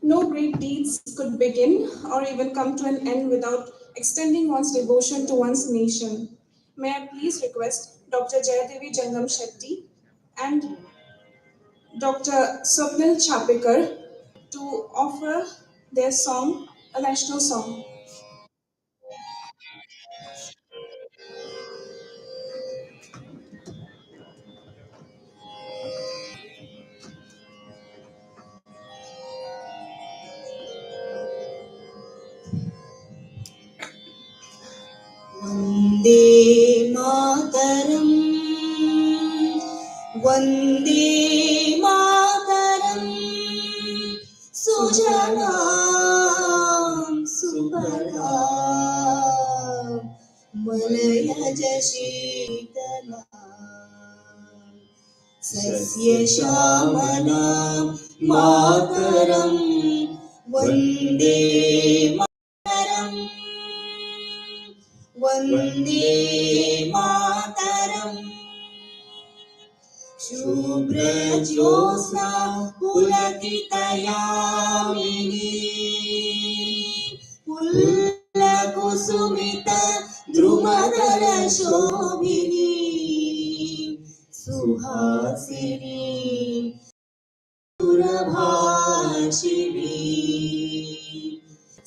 No great deeds could begin or even come to an end without extending one's devotion to one's nation. May I please request Dr. Jayadevi Jangam Shetty and Dr. Swapnil Chapekar to offer their song, a national song. Vande Mataram Vande Mataram सुजलां सुफलां मलयज शीतलां सस्यश्यामलां मातरं वन्दे मातरम् वन्दे मातरम् शुभ्रज्योत्स्ना पुलकितयामिनी पुल्लकुसुमित द्रुमदलशोभिनी सुहासिनी सुरभाषिणी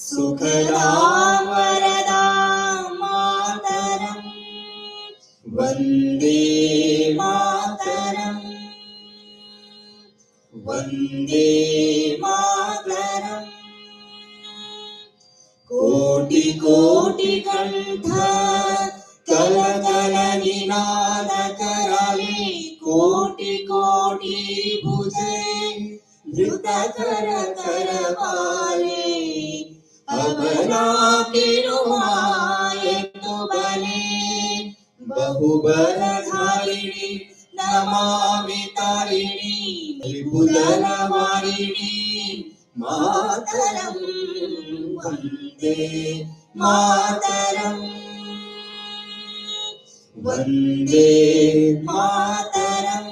सुखदां वरदां मातरम् वन्दे मातरम् वन्दे मातरम् कोटि कोटि कण्ठ कलकलनिनाद कराले कोटि कोटि भुजे धृतकर करवाले अबला किरुमायतु बले बहुबलधारिणी नमामि तारिणी विपुलवारिणी मातरं वन्दे मातरम् वन्दे मातरम्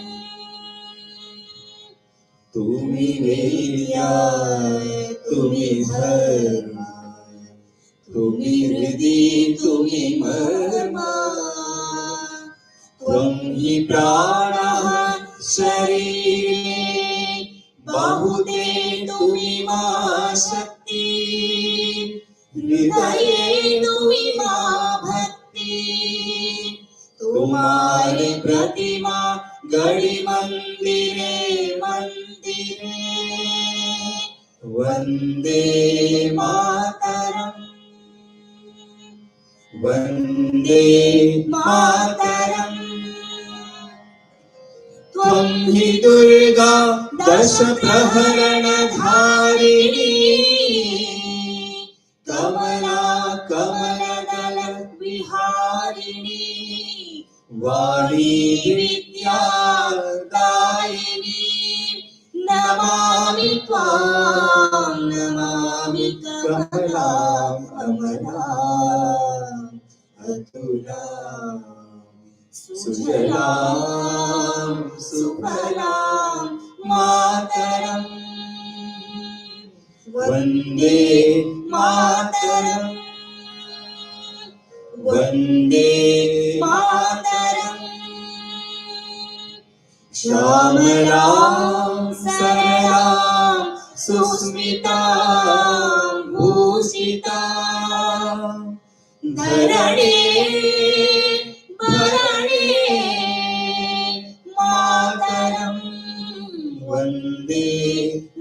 तुमि वेद्याय तुमि धर्माय तुमि हृदि तुमि मर्मा त्वं हि प्राणः शरीरे बाहुते तुमि मा शक्ति हृदये तुमि मा भक्ति तुम्हारी प्रतिमा गढ़ी मंदिरे मंदिरे वन्दे मातरम् वन्दे मातरम् त्वं हि दुर्गा दश प्रहरणधारिणी कमला कमलदल विहारिणी वाणी विद्यादायिनी नमामि त्वां नमामि कमलां अमलाम् अतुलां सुजलां सुफलां मातरम् वन्दे मातरम् वन्दे मातरम् श्यामलां सरलां सुस्मितां भूषितां धरणे भरणे मातरं Vande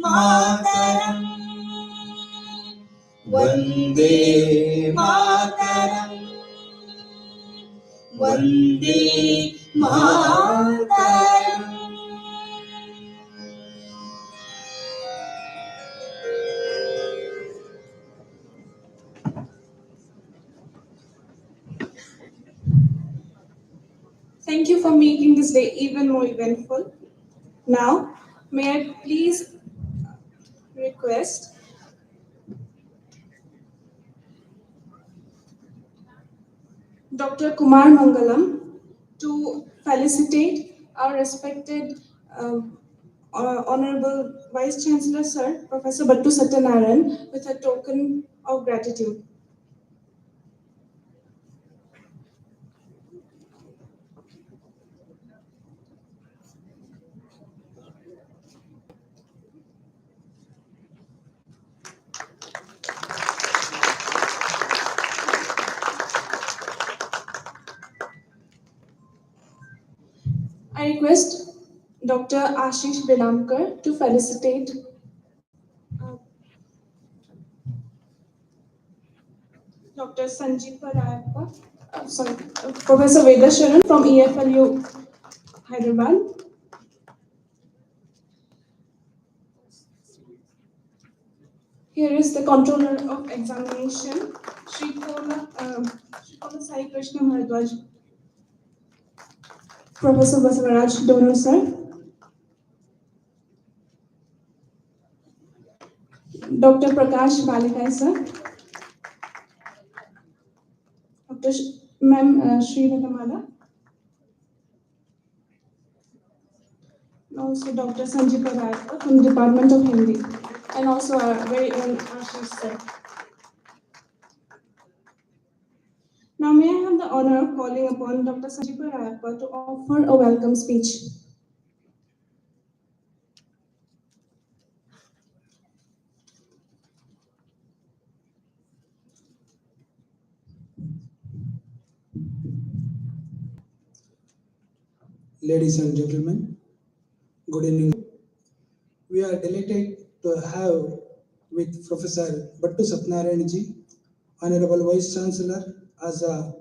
Mataram Vande Mataram Vande Mataram Thank you for making this day even more eventful. Now, may I please request Dr. Kumar Mangalam to felicitate our respected Honorable Vice Chancellor Sir, Professor Battu Satyanarayan, with a token of gratitude. I request Dr. Ashish Bilamkar to felicitate Dr. Sanjeev Rayappa, Professor Vedasharan from EFLU Hyderabad. Here is the controller of examination, Srikola Sai Krishna Bharadwaj, Professor Basavaraj Donor Sir, Dr. Prakash Balikai Sir, Dr. Ma'am Srivatamala, and also Dr. Sanjeev Rayappa from the Department of Hindi, and also our very own Ashish Sir. Now may I have the honor of calling upon Dr. Sanjeev Rayappa to offer a welcome speech. Ladies and gentlemen, good evening. We are delighted to have with Professor Battu Satyanarayan ji, Honorable Vice Chancellor, as a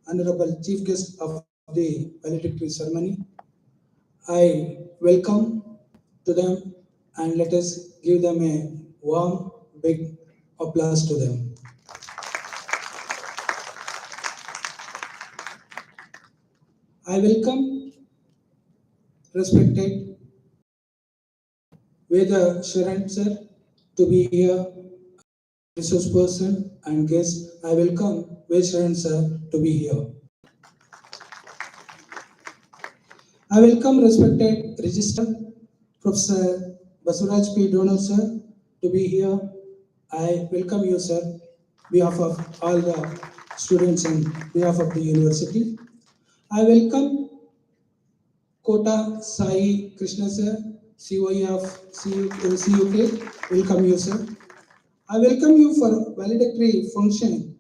Honorable Chief Guest of the Valedictory ceremony. I welcome to them and let us give them a warm, big applause to them. I welcome respected Veda Sharan sir to be here, resource person and guest. I welcome Veda Sharan sir to be here. I welcome respected Registrar Professor Basuraj P. Donor sir to be here. I welcome you sir, behalf of all the students and behalf of the university. I welcome Kota Sai Krishna sir, COE of CUK. Welcome you sir. I welcome you for valedictory function.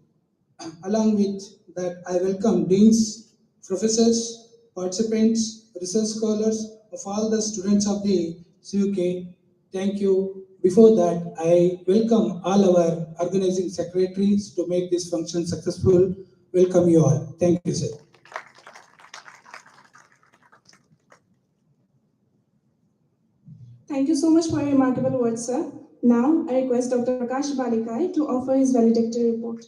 Along with that, I welcome deans, professors, participants, research scholars of all the students of the CUK. Thank you. Before that, I welcome all our organizing secretaries to make this function successful. Welcome you all. Thank you, sir. Thank you so much for your remarkable words, sir. Now, I request Dr. Prakash Balikai to offer his valedictory report.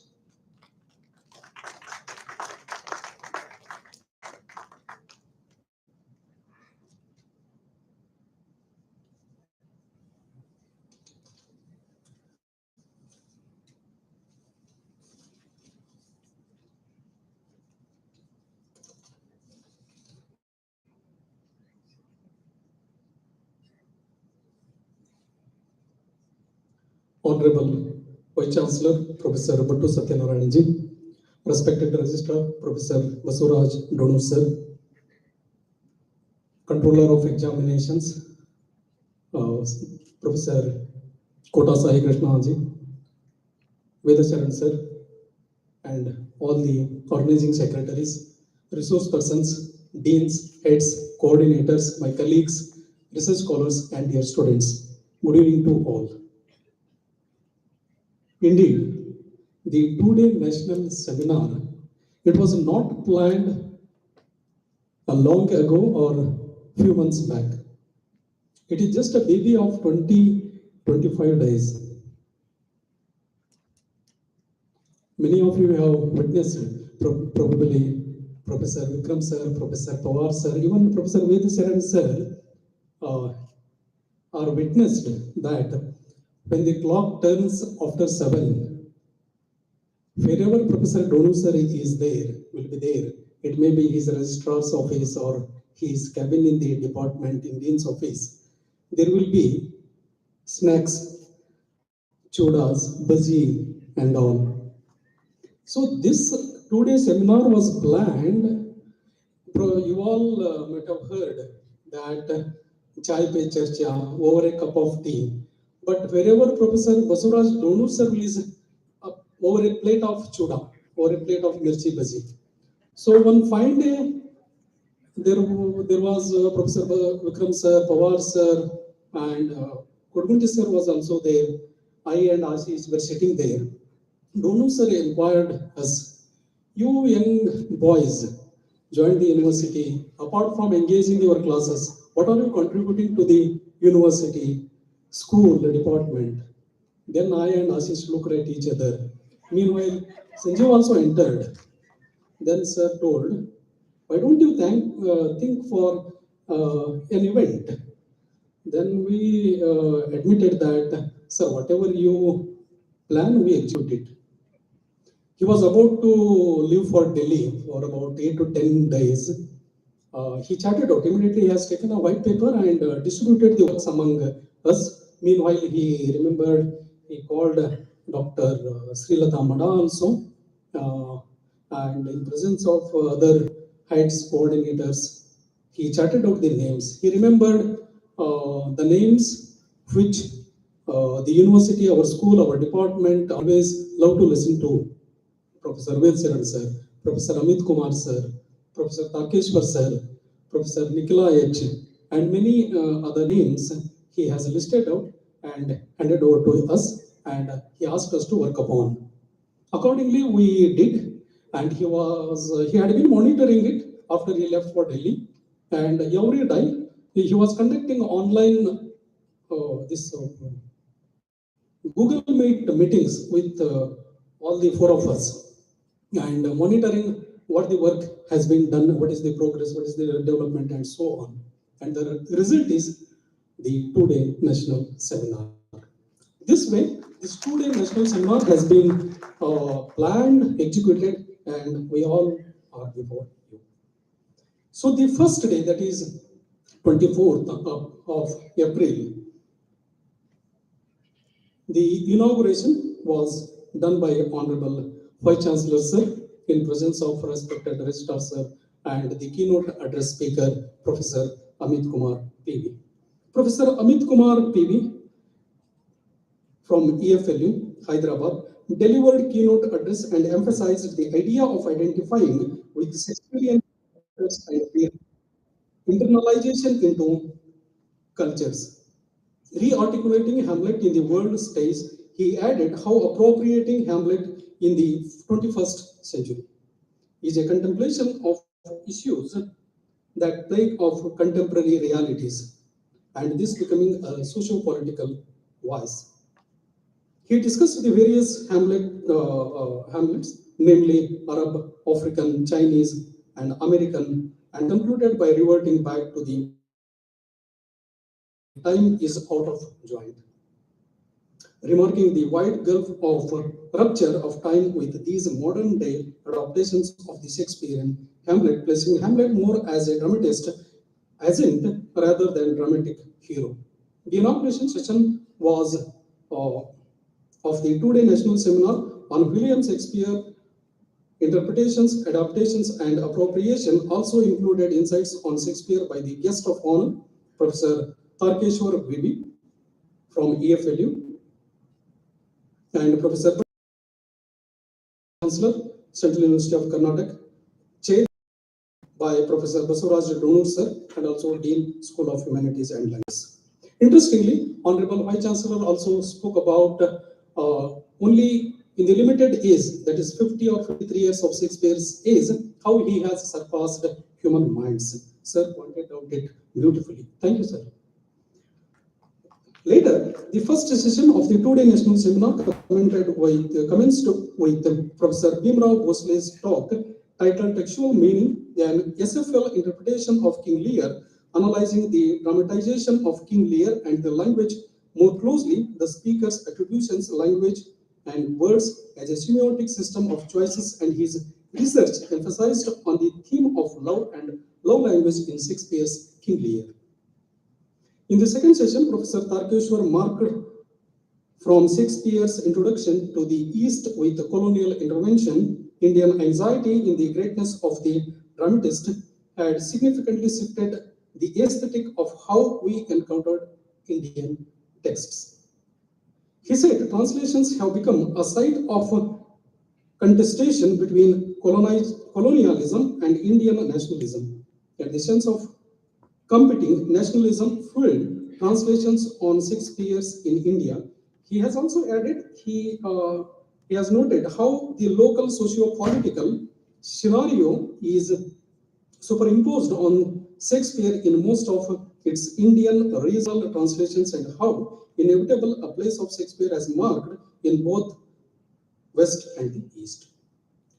Honorable Vice Chancellor Professor Battu Satyanarayan ji, respected Registrar Professor Basuraj Donor sir, Controller of Examinations Professor Kota Sai Krishna ji, Vedacharan sir, and all the organizing secretaries, resource persons, deans, heads, coordinators, my colleagues, research scholars, and dear students. Good evening to all. Indeed, the two-day national seminar, it was not planned a long ago or few months back. It is just a baby of 20-25 days. Many of you have witnessed probably Professor Vikram sir, Professor Pawar sir, even Professor Vedacharan sir are witnessed that when the clock turns after 7, wherever Professor Donu sir is there, will be there. It may be his registrar's office or his cabin in the department, in dean's office. there will be snacks, chodas, bhaji, and all. So this 2 day seminar was planned. You all might have heard that chai pe charcha over a cup of tea. But wherever Professor Basuraj Donur sir is over a plate of choda, over a plate of mirchi bhaji. So one fine day, there was Professor Vikram sir, Pawar sir, and Kodgunti sir was also there. I and Ashish were sitting there. Donu sir inquired us, you young boys joined the university. Apart from engaging your classes, what are you contributing to the university, school, the department? Then I and Ashish looked at each other. Meanwhile, Sanjeev also entered. Then sir told, why don't you think for an event? Then we admitted that, sir, whatever you plan, we execute it. He was about to leave for Delhi for about 8 to 10 days. He charted out. Immediately, he has taken a white paper and distributed the works among us. Meanwhile, he remembered, he called Dr. Srilata Mada also, and in presence of other heads, coordinators, he charted out the names. He remembered the names which the university, our school, our department always love to listen to. Professor Ved sir, Professor Amit Kumar sir, Professor Takeshwar sir, Professor Nicola H, and many other names he has listed out and handed over to us, and he asked us to work upon. Accordingly, we did, and he had been monitoring it after he left for Delhi, and every day he was conducting online this Google Meet meetings with all the four of us, and monitoring what the work has been done, what is the progress, what is the development, and so on. And the result is the 2 day national seminar. This way, this 2 day national seminar has been planned, executed, and we all are before you. So the first day, that is 24th of April, the inauguration was done by Honorable Vice Chancellor Sir in presence of respected Registrar Sir and the keynote address speaker, Professor Amit Kumar PV. Professor Amit Kumar PV from EFLU, Hyderabad, delivered keynote address and emphasized the idea of identifying with Shakespearean characters and their internalization into cultures. Re-articulating Hamlet in the world stage, he added how appropriating Hamlet in the 21st century is a contemplation of issues that plague of contemporary realities, and this becoming a socio-political voice. He discussed the various Hamlets, namely Arab, African, Chinese, and American, and concluded by reverting back to the time is out of joint, remarking the wide gulf of rupture of time with these modern day adaptations of the Shakespearean Hamlet, placing Hamlet more as a dramatist, agent rather than dramatic hero. The inauguration session was of the 2 day national seminar on William Shakespeare interpretations, adaptations, and appropriation also included insights on Shakespeare by the guest of honor, Professor Tarkeshwar Vibi from EFLU, and Professor Chancellor, Central University of Karnataka, chaired by Professor Basuraj Donur sir, and also Dean, School of Humanities and Languages. Interestingly, Honorable Vice Chancellor also spoke about only in the limited age, that is 50 or 53 years of Shakespeare's age, how he has surpassed human minds. Sir pointed out it beautifully. Thank you, sir. Later, the first session of the 2 day national seminar commenced with Professor Bhimrao Bhosle's talk titled Textual Meaning, an SFL interpretation of King Lear, analyzing the dramatization of King Lear and the language more closely, the speaker's attributions, language, and words as a semiotic system of choices, and his research emphasized on the theme of love and love language in Shakespeare's King Lear. In the second session, Professor Tarkeshwar marked from Shakespeare's introduction to the East with colonial intervention, Indian anxiety in the greatness of the dramatist had significantly shifted the aesthetic of how we encountered Indian texts. He said translations have become a site of contestation between colonialism and Indian nationalism. And the sense of competing nationalism fueled translations on Shakespeare's in India. He has also added, he has noted how the local socio-political scenario is superimposed on Shakespeare in most of its Indian regional translations and how inevitable a place of Shakespeare has marked in both West and the East.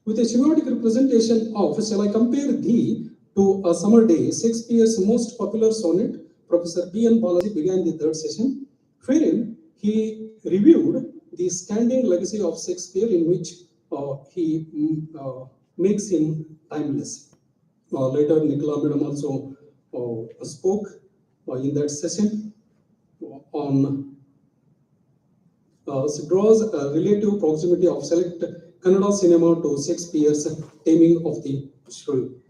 With a semiotic representation of Shall I Compare Thee to a Summer Day, Shakespeare's most popular sonnet, Professor B.N. Balaji began the third session, wherein he reviewed the standing legacy of Shakespeare in which he makes him timeless. Later, Nicola Madam also spoke in that session on draws a relative proximity of select Kannada cinema to Shakespeare's Taming of the Shrew.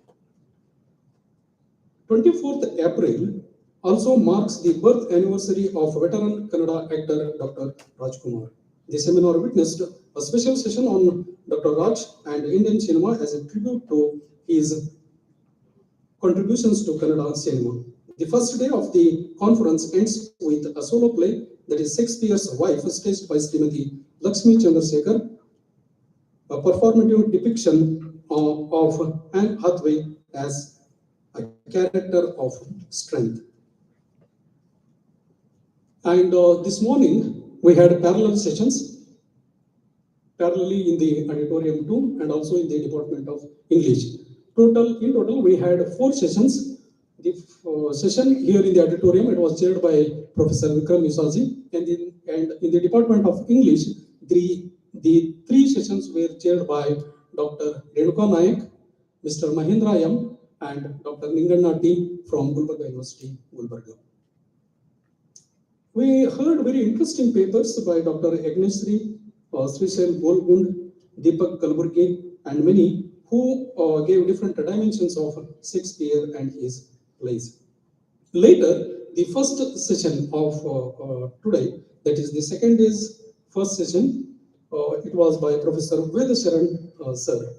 24th April also marks the birth anniversary of veteran Kannada actor Dr. Rajkumar. The seminar witnessed a special session on Dr. Raj and Indian cinema as a tribute to his contributions to Kannada cinema. The first day of the conference ends with a solo play that is Shakespeare's Wife, staged by Srimati Lakshmi Chandrasekhar, a performative depiction of Anne Hathaway as a character of strength. And this morning, we had parallel sessions, parallelly in the auditorium too, and also in the Department of English. In total, we had 4 sessions. The session here in the auditorium, it was chaired by Professor Vikram Yusaji, and in the Department of English, the 3 sessions were chaired by Dr. Renuka Nayak, Mr. Mahendra M, and Dr. Ninganna T from Gulbarga University, Gulbarga. We heard very interesting papers by Dr. Agnesri, Srishel Golgund, Deepak Kalburgi, and many who gave different dimensions of Shakespeare and his plays. Later, the first session of today, that is the second day's first session, it was by Professor Vedasharan sir.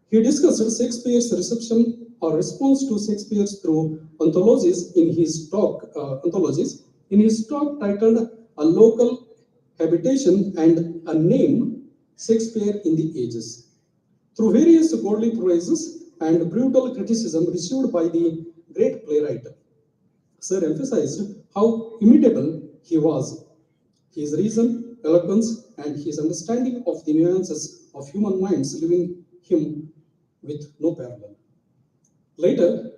He discussed Shakespeare's reception or response to Shakespeare through anthologies in his talk titled A Local Habitation and a Name, Shakespeare in the Ages. Through various godly praises and brutal criticism received by the great playwright, Sir emphasized how imitable he was. His reason, eloquence, and his understanding of the nuances of human minds leaving him with no parallel. Later,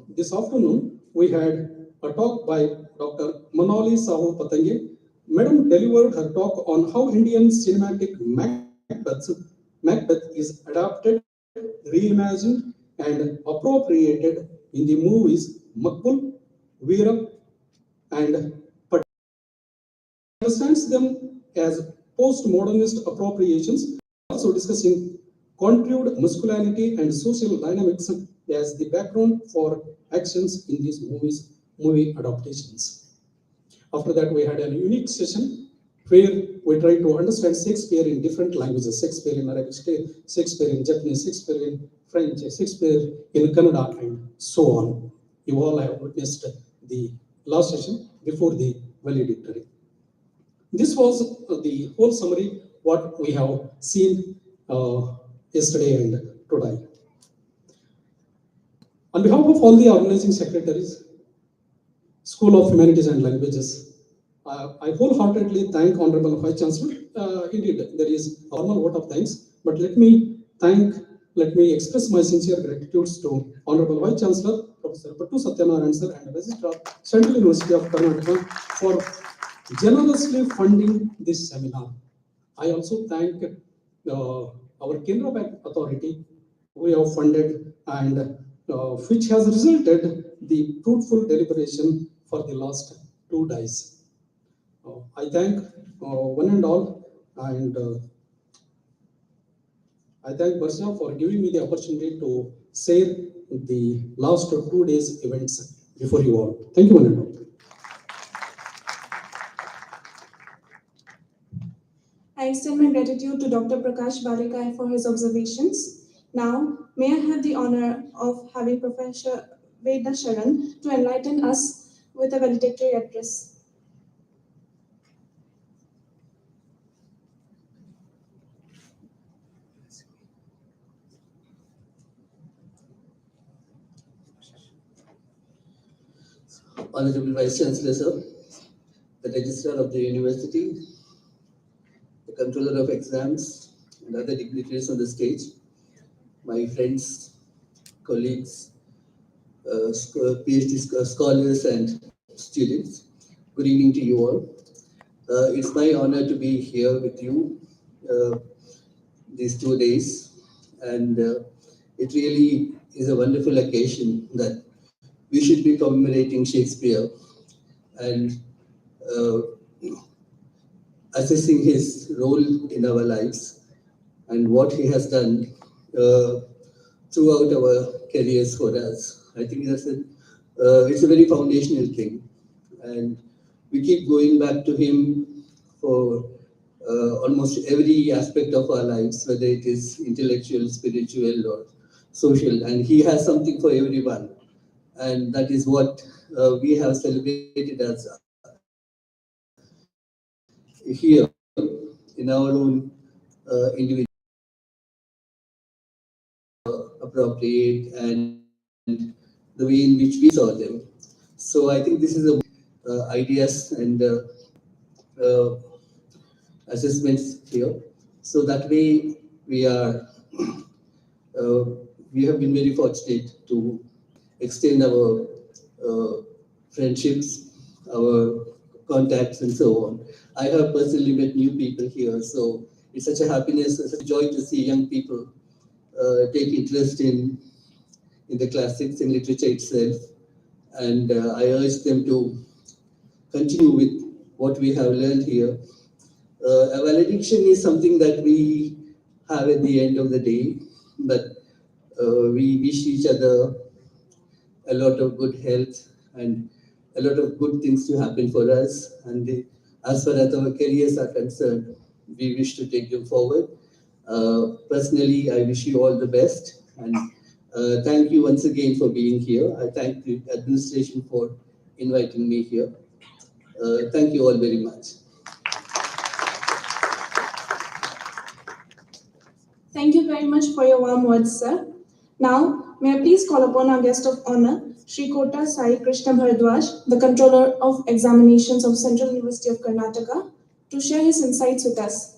this afternoon, we had a talk by Dr. Manali Sahu Patange. Madam delivered her talk on how Indian cinematic Macbeth is adapted, reimagined, and appropriated in the movies Makbul, Veera, and understands them as postmodernist appropriations, also discussing contrived masculinity and social dynamics as the background for actions in these movie adaptations. After that, we had a unique session where we tried to understand Shakespeare in different languages, Shakespeare in Arabic, Shakespeare in Japanese, Shakespeare in French, Shakespeare in Kannada, and so on. You all have witnessed the last session before the valedictory. This was the whole summary, what we have seen yesterday and today. On behalf of all the organizing secretaries, School of Humanities and Languages, I wholeheartedly thank Honorable Vice Chancellor. Indeed, there is a formal vote of thanks, but let me express my sincere gratitude to Honorable Vice Chancellor, Professor Pattu Satyanarayan sir, and Registrar, Central University of Karnataka, for generously funding this seminar. I also thank our Canara Bank Authority, who have funded and which has resulted the fruitful deliberation for the last two dice. I thank one and all, and I thank Barsha for giving me the opportunity to share the last 2 days events before you all. Thank you, one and all. I extend my gratitude to Dr. Prakash Balikai for his observations. Now, may I have the honor of having Professor Veda Sharan to enlighten us with a valedictory address. Honorable Vice Chancellor, sir, the Registrar of the University, the Controller of Exams, and other dignitaries on the stage, my friends, colleagues, PhD scholars, and students. Good evening to you all. It's my honor to be here with you uh, these 2 days, and it really is a wonderful occasion that we should be commemorating Shakespeare and uh, assessing his role in our lives and what he has done uh, throughout our careers for us. I think it's a very foundational thing, and we keep going back to him for almost every aspect of our lives, whether it is intellectual, spiritual, or social, and he has something for everyone, and that is what we have celebrated as here in our own individual appropriate and the way in which we saw them. So I think this is the ideas and uh, assessments here. So that way we are uh, we have been very fortunate to extend our friendships, our contacts, and so on. I have personally met new people here, so it's such a happiness, such a joy to see young people take interest in the classics and literature itself. And I urge them to continue with what we have learned here. A valediction is something that we have at the end of the day, but we wish each other a lot of good health and a lot of good things to happen for us. And as far as our careers are concerned, we wish to take them forward. Personally, I wish you all the best, and thank you once again for being here. I thank the administration for inviting me here. Thank you all very much. Thank you very much for your warm words, sir. Now, may I please call upon our guest of honor, Sri Kota Sai Krishna Bharadwaj, the Controller of Examinations of Central University of Karnataka, to share his insights with us.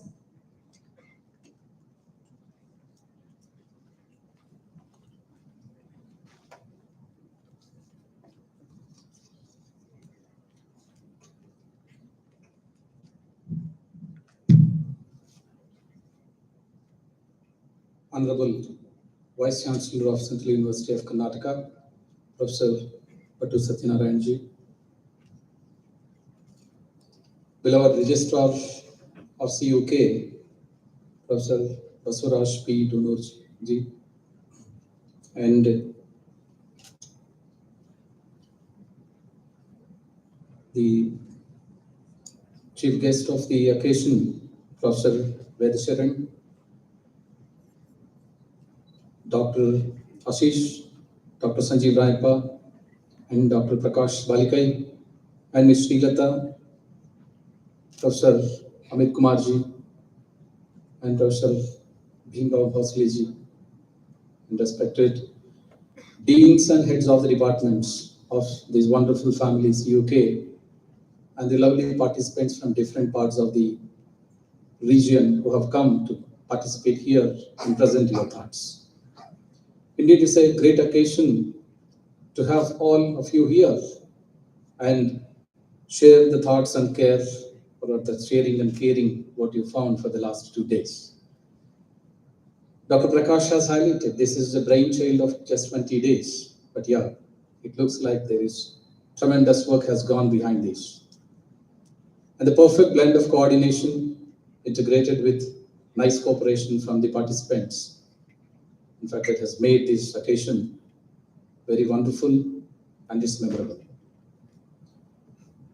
Honorable Vice Chancellor of Central University of Karnataka, Professor Pattu Satyanarayan ji, beloved Registrar of CUK, Professor Basuraj P. Dunur ji, and the chief guest of the occasion, Professor Veda Sharan, Dr. Ashish, Dr. Sanjeev Rayappa, and Dr. Prakash Balikai, and Ms. Srilata, Professor Amit Kumar ji, and Professor Bhimrao Bhosle ji, and respected deans and heads of the departments of these wonderful families, UK, and the lovely participants from different parts of the region who have come to participate here and present your thoughts. Indeed, it's a great occasion to have all of you here and share the thoughts and care, or the sharing and caring what you found for the last 2 days. Dr. Prakash has highlighted this is a brainchild of just 20 days, but yeah, it looks like there is tremendous work has gone behind this. and the perfect blend of coordination integrated with nice cooperation from the participants. In fact, it has made this occasion very wonderful and it's memorable.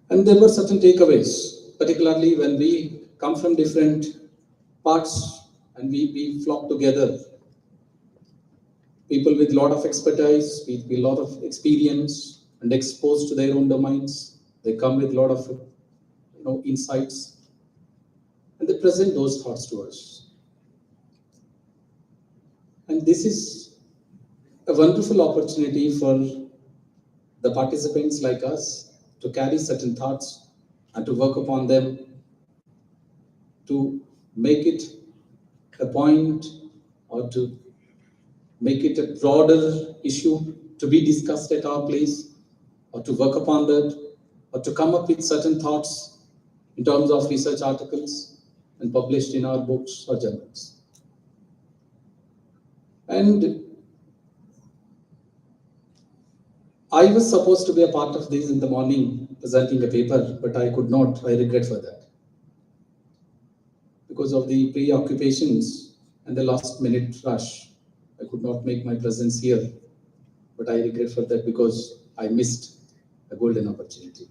And there were certain takeaways, particularly when we come from different parts and we flock together. People with a lot of expertise, with a lot of experience and exposed to their own domains. They come with a lot of insights and they present those thoughts to us. And this is a wonderful opportunity for the participants like us to carry certain thoughts and to work upon them, to make it a point or to make it a broader issue to be discussed at our place, or to work upon that, or to come up with certain thoughts in terms of research articles and published in our books or journals. And I was supposed to be a part of this in the morning, presenting a paper, but I could not. I regret for that. Because of the preoccupations and the last minute rush, I could not make my presence here. But I regret for that because I missed a golden opportunity.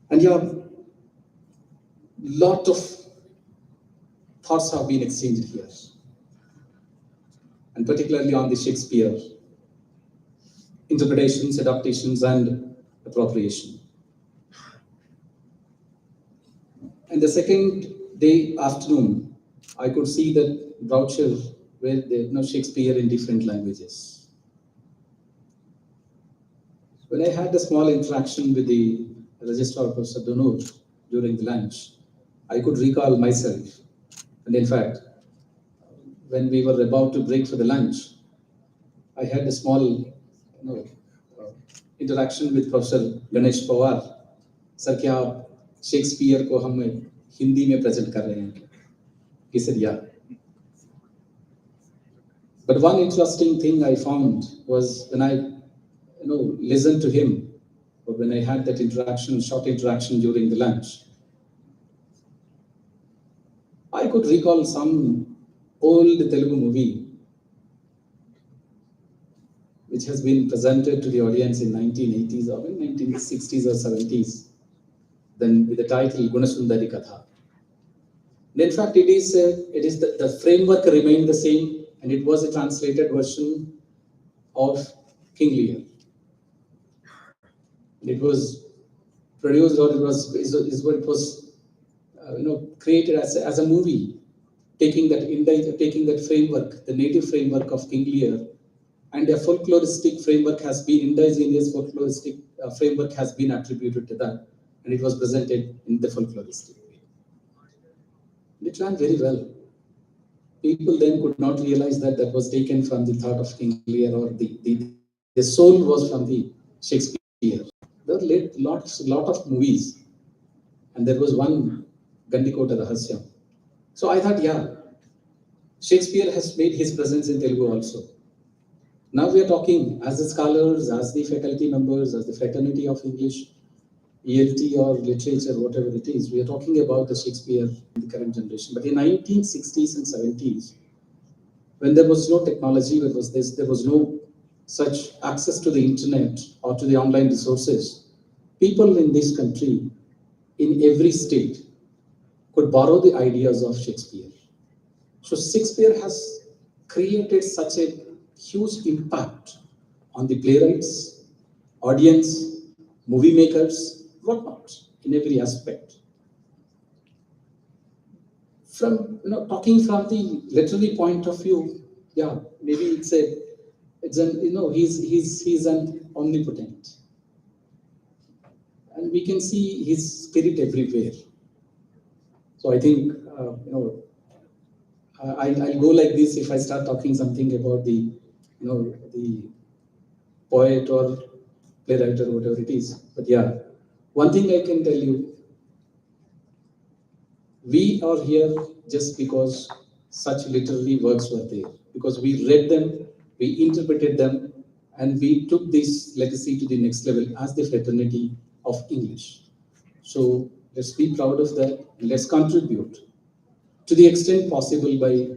And yeah, lot of thoughts have been exchanged here, and particularly on the Shakespeare interpretations, adaptations, and appropriation. And the second day afternoon, I could see that brochure where they Shakespeare in different languages. When I had a small interaction with the registrar, Professor Donor, during the lunch, I could recall myself. And in fact, when we were about to break for the lunch, I had a small interaction with Professor Ganesh Pawar. Sir, क्या आप Shakespeare को हम हिंदी में present कर रहे हैं? He said, yeah. But one interesting thing I found was when I listened to him, or when I had that interaction, short interaction during the lunch, I could recall some old Telugu movie which has been presented to the audience in 1980s or 1960s or 70s, then with the title Gunasundari Katha. And in fact, it is the framework remained the same, and it was a translated version of King Lear. It was produced, or it was created as a movie, taking that framework, the native framework of King Lear, and a folkloristic framework has been, indigenous folkloristic framework has been attributed to that, and it was presented in the folkloristic way. It ran very well. People then could not realize that that was taken from the thought of King Lear, or the soul was from the Shakespeare. There were lot of movies, and there was one Gandikota Rahasyam. So I thought, yeah, Shakespeare has made his presence in Telugu also. Now we are talking as the scholars, as the faculty members, as the fraternity of English, ELT or literature, whatever it is, we are talking about the Shakespeare in the current generation. But in 1960s and 70s, when there was no technology, there was no such access to the internet or to the online resources, people in this country, in every state, could borrow the ideas of Shakespeare. So Shakespeare has created such a huge impact on the playwrights, audience, movie makers, whatnot, in every aspect. From talking from the literary point of view, yeah, maybe it's an he's an omnipotent, and we can see his spirit everywhere. So I think I'll go like this if I start talking something about the the poet or playwright or whatever it is. But yeah, one thing I can tell you, we are here just because such literary works were there, because we read them, we interpreted them, and we took this legacy to the next level as the fraternity of English. So let's be proud of that. Let's contribute to the extent possible by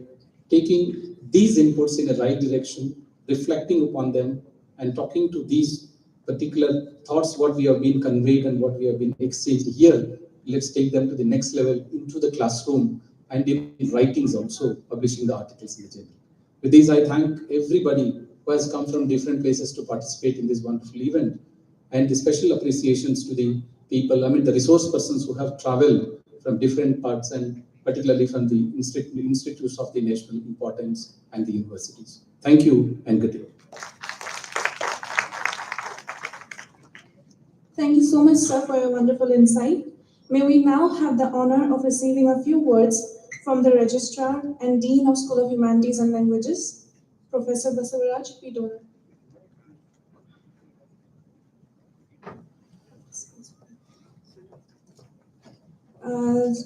taking these inputs in the right direction, reflecting upon them, and talking to these particular thoughts, what we have been conveyed and what we have been exchanged here. Let's take them to the next level into the classroom and in writings also, publishing the articles in the journal. With this, I thank everybody who has come from different places to participate in this wonderful event, and the special appreciations to the people, the resource persons who have traveled from different parts and particularly from the institutes of the national importance and the universities. Thank you and good day. Thank you so much, sir, for your wonderful insight. May we now have the honor of receiving a few words from the Registrar and Dean of School of Humanities and Languages, Professor Basuraj P. Donor.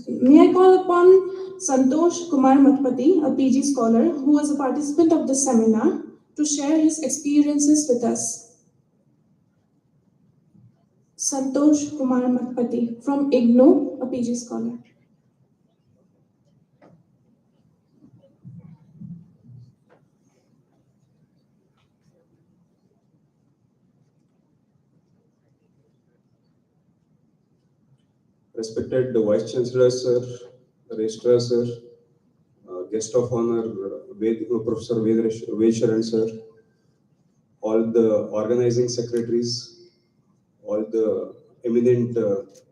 May I call upon Santosh Kumar Matpati, a PG scholar who was a participant of this seminar, to share his experiences with us. Santosh Kumar Matpati from IGNO, a PG scholar. Respected Vice Chancellor Sir, Registrar Sir, Guest of Honor Professor Ved Sharan Sir, all the organizing secretaries, all the eminent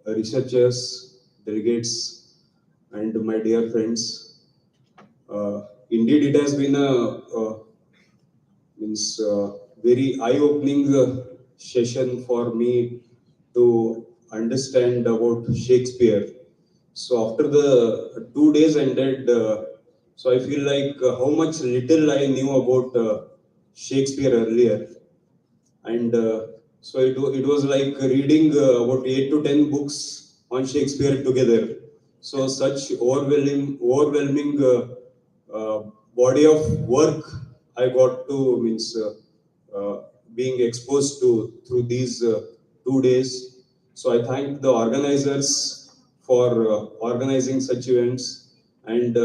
researchers, delegates, and my dear friends. Indeed, it has been a very eye-opening session for me to understand about Shakespeare. So after the 2 days ended, so I feel like how much little I knew about Shakespeare earlier, and so it was like reading about 8 to 10 books on Shakespeare together. So such overwhelming body of work I got to being exposed to through these 2 days. So I thank the organizers for organizing such events, and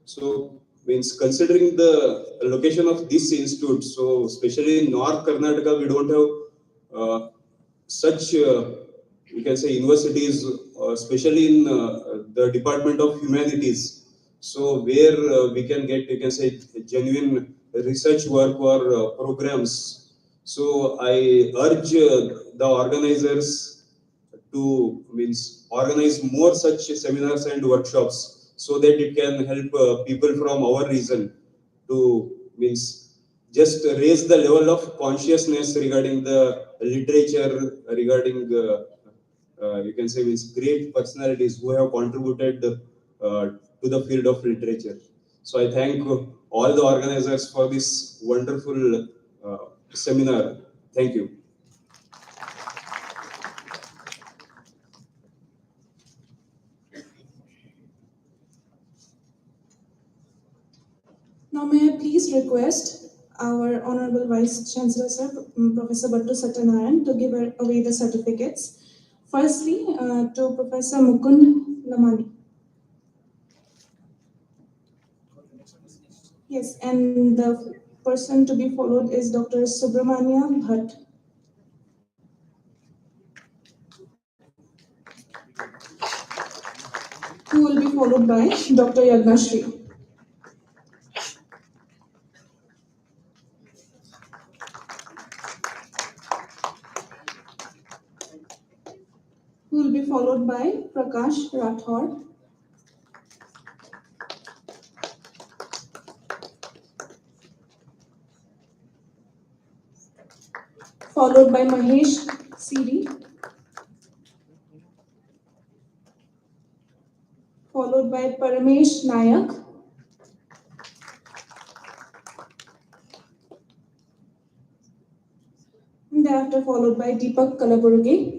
so considering the location of this institute, so especially in North Karnataka, we don't have such you can say universities, especially in the Department of Humanities. So where we can get, you can say, genuine research work or programs. So I urge the organizers to organize more such seminars and workshops so that it can help people from our region to just raise the level of consciousness regarding the literature, regarding you can say great personalities who have contributed to the field of literature. So I thank all the organizers for this wonderful seminar. Thank you. Now may I please request our Honorable Vice Chancellor Sir, Professor Battu Satyanarayan, to give away the certificates. Firstly, to Professor Mukund Lamani. Yes, and the person to be followed is Dr. Subramania Bhatt. Who will be followed by Dr. Yagnashri. Who will be followed by Prakash Rathod. Followed by Mahesh Siri. Followed by Paramesh Nayak. And thereafter followed by Deepak Kalaburgi.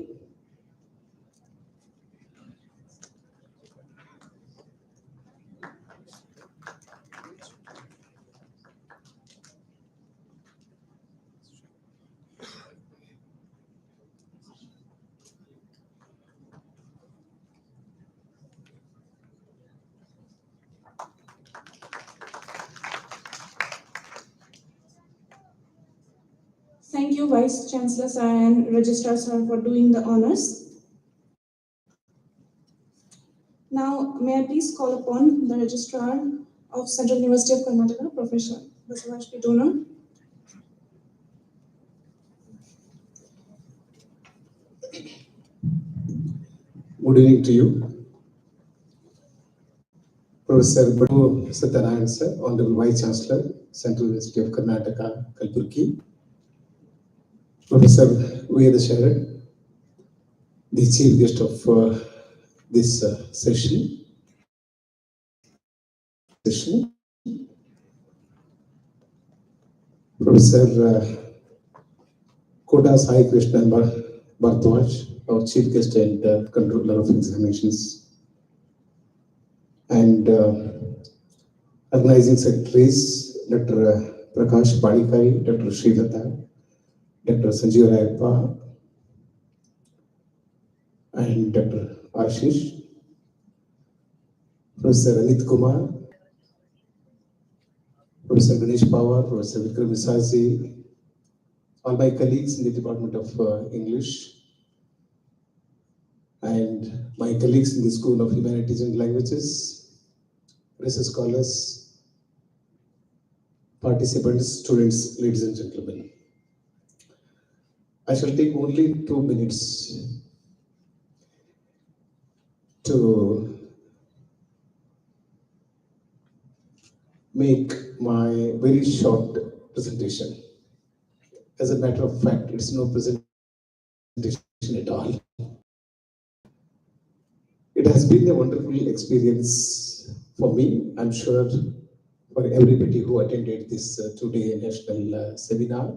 Thank you, Vice Chancellor Sir and Registrar Sir, for doing the honors. Now, may I please call upon the Registrar of Central University of Karnataka, Professor Basuraj P. Donor. Good evening to you. Professor Badu Satyanarayan sir, Honorable Vice Chancellor, Central University of Karnataka, Kalburgi. Professor Veda Sharan, the chief guest of this session. Professor Kota Sai Krishna Bharadwaj, our chief guest and controller of examinations, and organizing secretaries, Dr. Prakash Padikari, Dr. Srilata, Dr. Sanjeev Rayappa, and Dr. Ashish, Professor Anit Kumar, Professor Ganesh Pawar, Professor Vikram Visazi, all my colleagues in the Department of English, and my colleagues in the School of Humanities and Languages, research scholars, participants, students, ladies and gentlemen. I shall take only 2 minutes to make my very short presentation. As a matter of fact, it's no presentation at all. It has been a wonderful experience for me, I'm sure for everybody who attended this two-day national seminar.